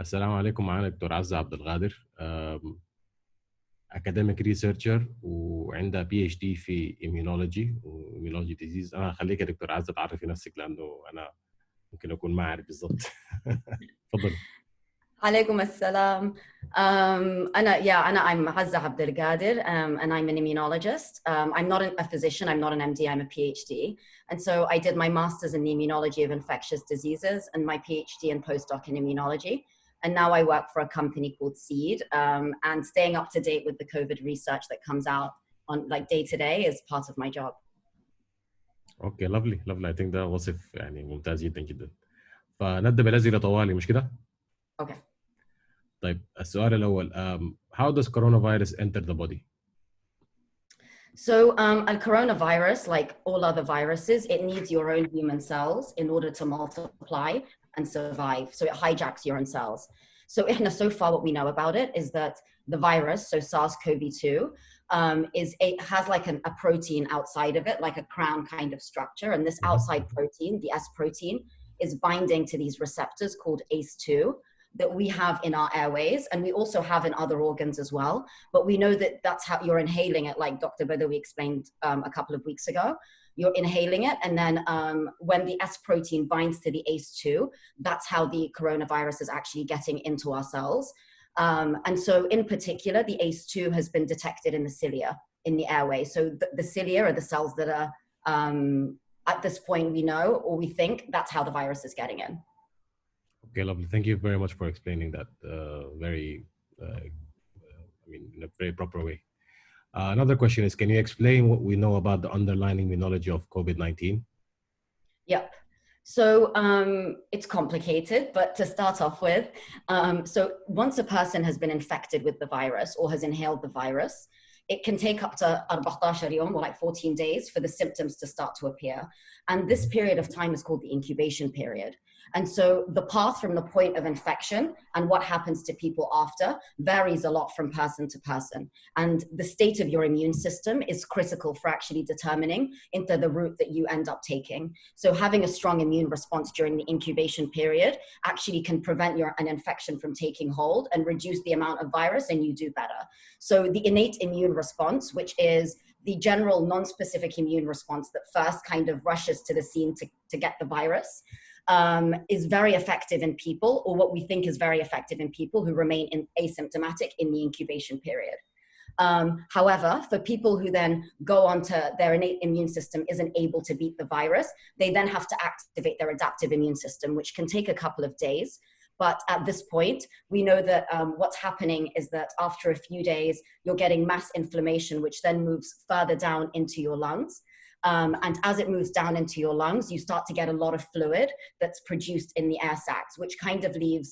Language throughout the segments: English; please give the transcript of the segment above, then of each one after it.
السلام عليكم. معانا دكتور عزة عبد القادر، اكاديميك ريسيرشر وعندها بي اتش دي في immunology وimmunology disease. انا هخليك يا دكتور عزة تعرفي نفسك لانه انا ممكن اكون ما عارف بالضبط. اتفضلي. عليكم السلام. I'm Azza Abdel Gadir, and I'm an immunologist. I'm not a physician, I'm not an MD, I'm a PhD. And so I did my master's in the immunology of infectious diseases and my PhD and postdoc in immunology. And now I work for a company called Seed, and staying up to date with the COVID research that comes out on like day to day is part of my job. اوكي، لافلي لافلي. I think ده وصف يعني ممتاز جدا جدا. فنبدأ بالأسئلة طوالي، مش كده؟ Okay. طيب السؤال الأول، how does coronavirus enter the body? So a coronavirus, like all other viruses, it needs your own human cells in order to multiply and survive. So it hijacks your own cells. So far what we know about it is that the virus, so SARS-CoV-2, has like a protein outside of it, like a crown kind of structure. And this outside protein, the S protein, is binding to these receptors called ACE2 that we have in our airways, and we also have in other organs as well. But we know that that's how you're inhaling it, like Dr. Badawi explained a couple of weeks ago. You're inhaling it, and then when the S protein binds to the ACE2, that's how the coronavirus is actually getting into our cells. And so in particular, the ACE2 has been detected in the cilia, in the airway. So the cilia are the cells that are, at this point we know, or we think that's how the virus is getting in. Okay, lovely. Thank you very much for explaining that in a very proper way. Another question is, can you explain what we know about the underlying immunology of COVID-19? Yep. So it's complicated, but to start off with, so once a person has been infected with the virus or has inhaled the virus, it can take up to 14 يوم, or like 14 days, for the symptoms to start to appear. And this period of time is called the incubation period. And so the path from the point of infection and what happens to people after varies a lot from person to person. And the state of your immune system is critical for actually determining into the route that you end up taking. So having a strong immune response during the incubation period actually can prevent an infection from taking hold and reduce the amount of virus, and you do better. So the innate immune response, which is the general non-specific immune response that first kind of rushes to the scene to get the virus, is very effective in people, or what we think is very effective in people who remain asymptomatic in the incubation period. However, for people who then go on to their innate immune system isn't able to beat the virus, they then have to activate their adaptive immune system, which can take a couple of days. But at this point, we know that what's happening is that after a few days, you're getting mass inflammation, which then moves further down into your lungs. And as it moves down into your lungs, you start to get a lot of fluid that's produced in the air sacs, which kind of leaves,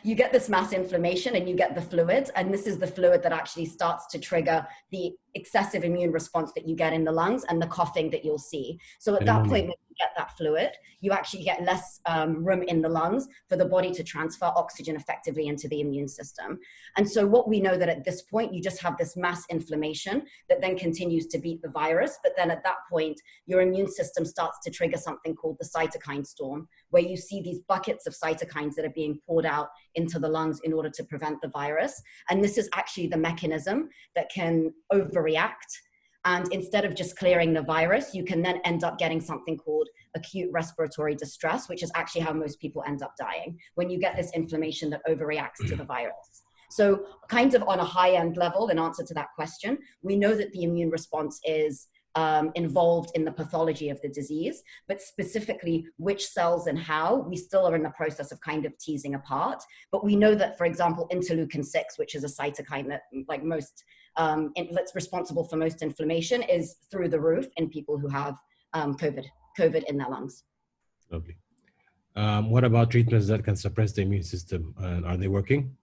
you get this mass inflammation and you get the fluid, and this is the fluid that actually starts to trigger the excessive immune response that you get in the lungs and the coughing that you'll see. So at that point, when you get that fluid, you actually get less room in the lungs for the body to transfer oxygen effectively into the immune system. And so what we know that at this point, you just have this mass inflammation that then continues to beat the virus. But then at that point, your immune system starts to trigger something called the cytokine storm, where you see these buckets of cytokines that are being poured out into the lungs in order to prevent the virus. And this is actually the mechanism that can overreact. And instead of just clearing the virus, you can then end up getting something called acute respiratory distress, which is actually how most people end up dying, when you get this inflammation that overreacts to the virus. So kind of on a high-end level, in answer to that question, we know that the immune response is involved in the pathology of the disease, but specifically which cells and how, we still are in the process of kind of teasing apart. But we know that, for example, interleukin-6, which is a cytokine that like that's responsible for most inflammation, is through the roof in people who have COVID in their lungs. Lovely. What about treatments that can suppress the immune system? Are they working?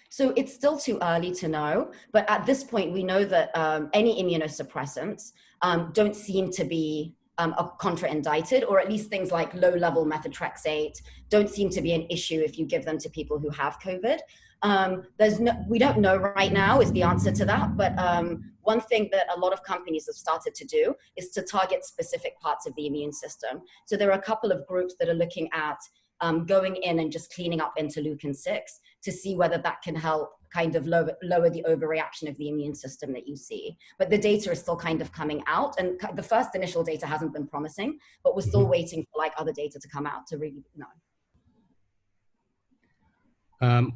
So it's still too early to know, but at this point we know that any immunosuppressants don't seem to be are contra-indicted, or at least things like low-level methotrexate don't seem to be an issue if you give them to people who have COVID. We don't know right now is the answer to that, but one thing that a lot of companies have started to do is to target specific parts of the immune system. So there are a couple of groups that are looking at going in and just cleaning up interleukin-6 to see whether that can help kind of lower the overreaction of the immune system that you see. But the data is still kind of coming out, and the first initial data hasn't been promising, but we're still waiting for like other data to come out to really know.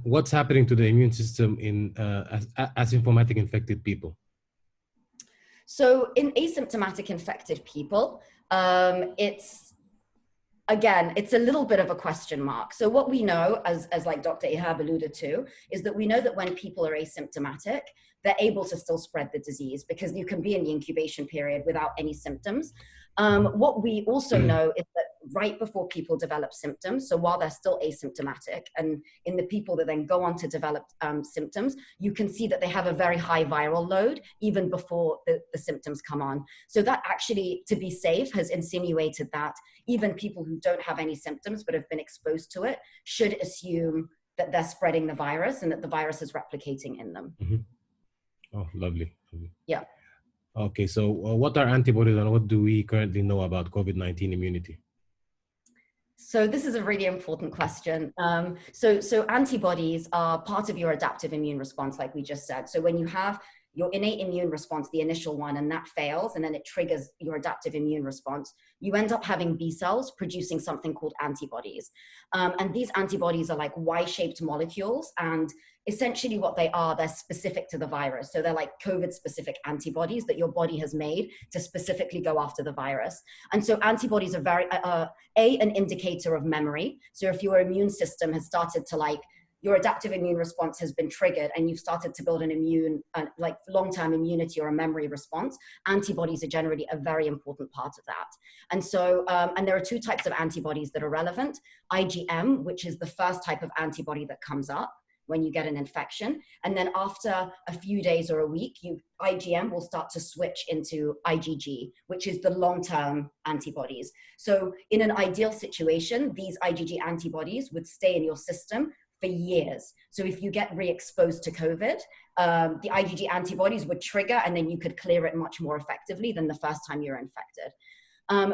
What's happening to the immune system in asymptomatic infected people? So in asymptomatic infected people, it's a little bit of a question mark. So what we know, as like Dr. Eltayeb alluded to, is that we know that when people are asymptomatic, they're able to still spread the disease because you can be in the incubation period without any symptoms. What we also know is that right before people develop symptoms, so while they're still asymptomatic, and in the people that then go on to develop symptoms, you can see that they have a very high viral load even before the symptoms come on. So that actually, to be safe, has insinuated that even people who don't have any symptoms but have been exposed to it should assume that they're spreading the virus and that the virus is replicating in them. Oh, lovely. Yeah. Okay, so what are antibodies and what do we currently know about COVID-19 immunity? So this is a really important question. So antibodies are part of your adaptive immune response, like we just said. So when you have your innate immune response, the initial one, and that fails, and then it triggers your adaptive immune response, you end up having B cells producing something called antibodies. And these antibodies are like Y-shaped molecules, and essentially what they are, they're specific to the virus. So they're like COVID-specific antibodies that your body has made to specifically go after the virus. And so antibodies are very, an indicator of memory. So if your immune system has started to your adaptive immune response has been triggered and you've started to build an immune, like long-term immunity or a memory response, antibodies are generally a very important part of that. And so, and there are two types of antibodies that are relevant. IgM, which is the first type of antibody that comes up when you get an infection. And then after a few days or a week, IgM will start to switch into IgG, which is the long-term antibodies. So in an ideal situation, these IgG antibodies would stay in your system for years. So if you get re-exposed to COVID, the IgG antibodies would trigger and then you could clear it much more effectively than the first time you're infected.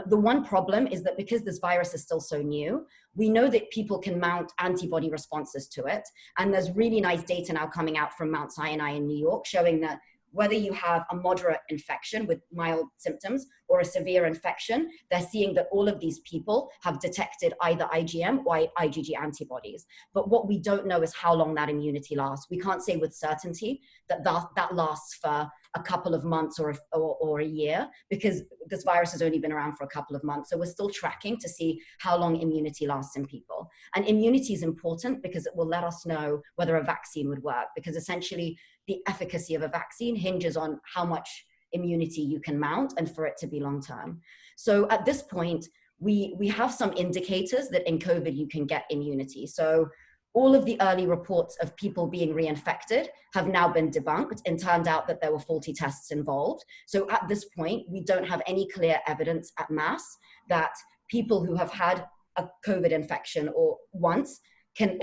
The one problem is that because this virus is still so new, we know that people can mount antibody responses to it. And there's really nice data now coming out from Mount Sinai in New York showing that whether you have a moderate infection with mild symptoms or a severe infection, they're seeing that all of these people have detected either IgM or IgG antibodies. But what we don't know is how long that immunity lasts. We can't say with certainty that that lasts for a couple of months or a year, because this virus has only been around for a couple of months. So we're still tracking to see how long immunity lasts in people. And immunity is important because it will let us know whether a vaccine would work, because essentially the efficacy of a vaccine hinges on how much immunity you can mount and for it to be long-term. So at this point, we have some indicators that in COVID you can get immunity. So all of the early reports of people being reinfected have now been debunked, and turned out that there were faulty tests involved. So at this point, we don't have any clear evidence at mass that people who have had a COVID infection or once can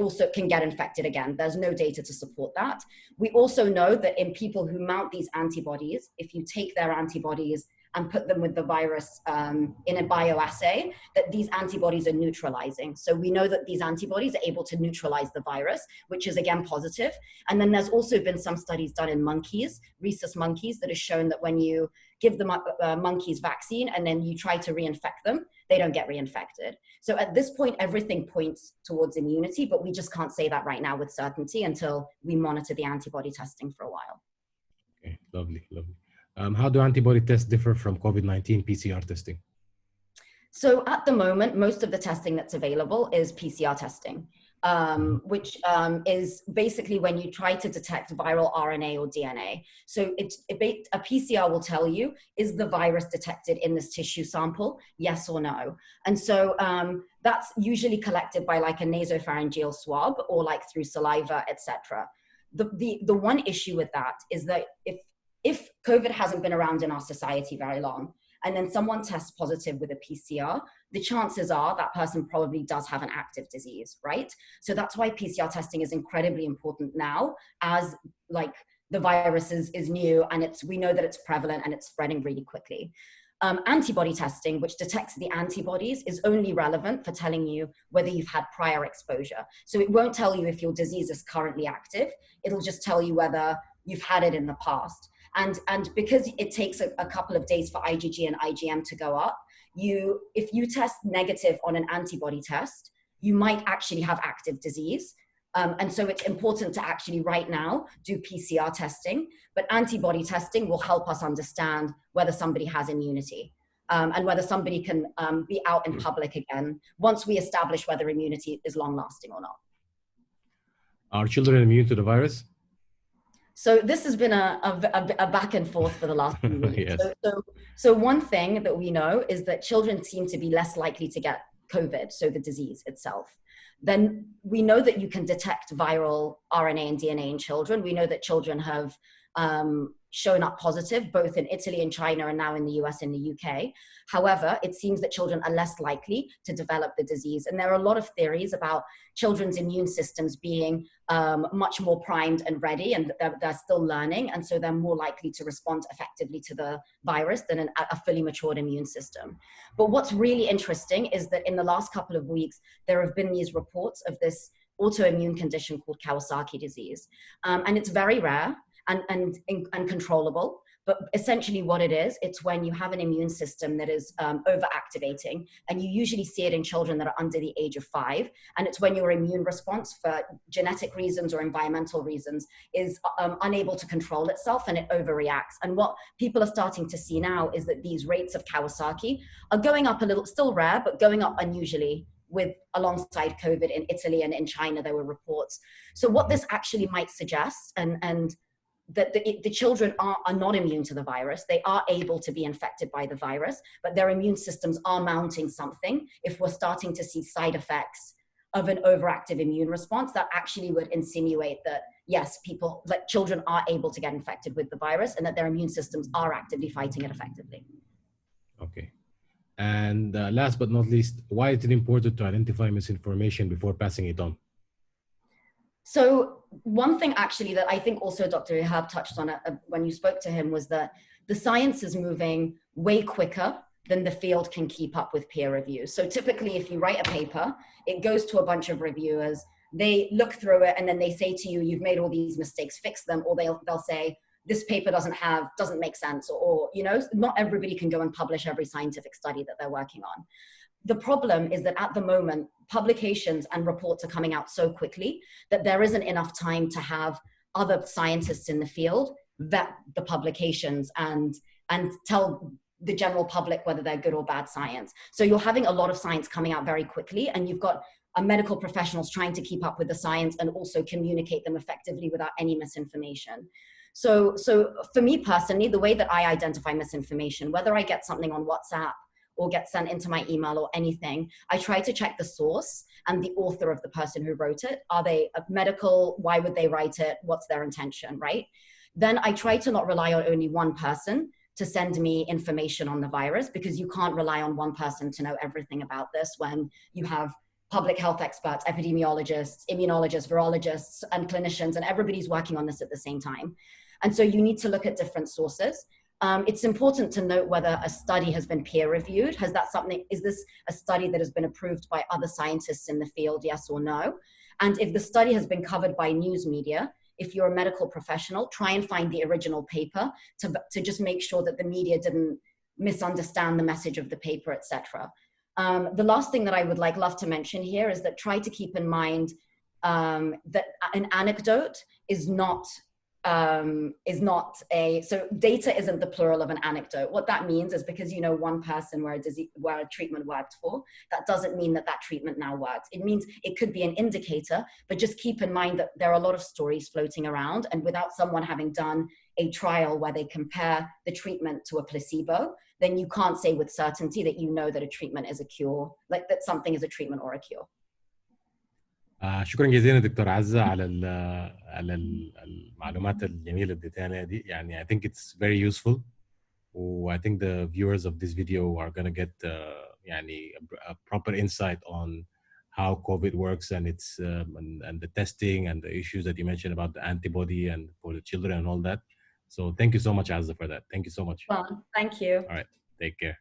get infected again. There's no data to support that. We also know that in people who mount these antibodies, if you take their antibodies and put them with the virus in a bioassay, that these antibodies are neutralizing. So we know that these antibodies are able to neutralize the virus, which is again positive. And then there's also been some studies done in monkeys, rhesus monkeys, that has shown that when you give the monkeys vaccine and then you try to reinfect them, they don't get reinfected. So at this point, everything points towards immunity, but we just can't say that right now with certainty until we monitor the antibody testing for a while. Okay, lovely. How do antibody tests differ from COVID-19 PCR testing? So at the moment, most of the testing that's available is PCR testing, which is basically when you try to detect viral RNA or DNA. So a PCR will tell you, is the virus detected in this tissue sample, yes or no? And so that's usually collected by like a nasopharyngeal swab or like through saliva, etc. The one issue with that is that if COVID hasn't been around in our society very long, and then someone tests positive with a PCR, the chances are that person probably does have an active disease, right? So that's why PCR testing is incredibly important now, as like the virus is new and we know that it's prevalent and it's spreading really quickly. Antibody testing, which detects the antibodies, is only relevant for telling you whether you've had prior exposure. So it won't tell you if your disease is currently active. It'll just tell you whether you've had it in the past. And because it takes a couple of days for IgG and IgM to go up, if you test negative on an antibody test, you might actually have active disease. And so it's important to actually right now do PCR testing, but antibody testing will help us understand whether somebody has immunity and whether somebody can be out in public again once we establish whether immunity is long lasting or not. Are children immune to the virus? So this has been a back and forth for the last few weeks. Yes. So one thing that we know is that children seem to be less likely to get COVID, so the disease itself. Then we know that you can detect viral RNA and DNA in children. We know that children have shown up positive, both in Italy and China, and now in the US and the UK. However, it seems that children are less likely to develop the disease. And there are a lot of theories about children's immune systems being much more primed and ready, and they're still learning. And so they're more likely to respond effectively to the virus than a fully matured immune system. But what's really interesting is that in the last couple of weeks, there have been these reports of this autoimmune condition called Kawasaki disease. And it's very rare and controllable. But essentially what it is, it's when you have an immune system that is overactivating, and you usually see it in children that are under the age of 5. And it's when your immune response for genetic reasons or environmental reasons is unable to control itself and it overreacts. And what people are starting to see now is that these rates of Kawasaki are going up a little, still rare, but going up unusually alongside COVID in Italy and in China, there were reports. So what this actually might suggest, and that the children are not immune to the virus. They are able to be infected by the virus, but their immune systems are mounting something. If we're starting to see side effects of an overactive immune response, that actually would insinuate that, yes, children are able to get infected with the virus and that their immune systems are actively fighting it effectively. Okay. And last but not least, why is it important to identify misinformation before passing it on? So one thing actually that I think also Dr. Eltayeb touched on when you spoke to him was that the science is moving way quicker than the field can keep up with peer review. So typically if you write a paper, it goes to a bunch of reviewers, they look through it and then they say to you, you've made all these mistakes, fix them, or they'll say, this paper doesn't make sense, or not everybody can go and publish every scientific study that they're working on. The problem is that at the moment, publications and reports are coming out so quickly that there isn't enough time to have other scientists in the field vet the publications and tell the general public whether they're good or bad science. So you're having a lot of science coming out very quickly, and you've got medical professionals trying to keep up with the science and also communicate them effectively without any misinformation. So for me personally, the way that I identify misinformation, whether I get something on WhatsApp or get sent into my email or anything, I try to check the source and the author of the person who wrote it. Are they medical? Why would they write it? What's their intention, right? Then I try to not rely on only one person to send me information on the virus, because you can't rely on one person to know everything about this when you have public health experts, epidemiologists, immunologists, virologists, and clinicians, and everybody's working on this at the same time. And so you need to look at different sources. It's important to note whether a study has been peer reviewed. Is this a study that has been approved by other scientists in the field, yes or no? And if the study has been covered by news media, if you're a medical professional, try and find the original paper to just make sure that the media didn't misunderstand the message of the paper, etc. The last thing that I would love to mention here is that try to keep in mind that an anecdote is not so data isn't the plural of an anecdote. What that means is because you know one person where a treatment worked for, that doesn't mean that treatment now works. It means it could be an indicator, but just keep in mind that there are a lot of stories floating around, and without someone having done a trial where they compare the treatment to a placebo, then you can't say with certainty that you know that a treatment is a cure, like that something is a treatment or a cure. شكرا جزيلا دكتور عزة على المعلومات الجميلة اللي اديتها دي. يعني I think it's very useful I think the viewers of this video are gonna get a proper insight on how COVID works and its and the testing and the issues that you mentioned about the antibody and for the children and all that. So thank you so much, Azza, for that. Thank you so much. Well, thank you. All right, take care.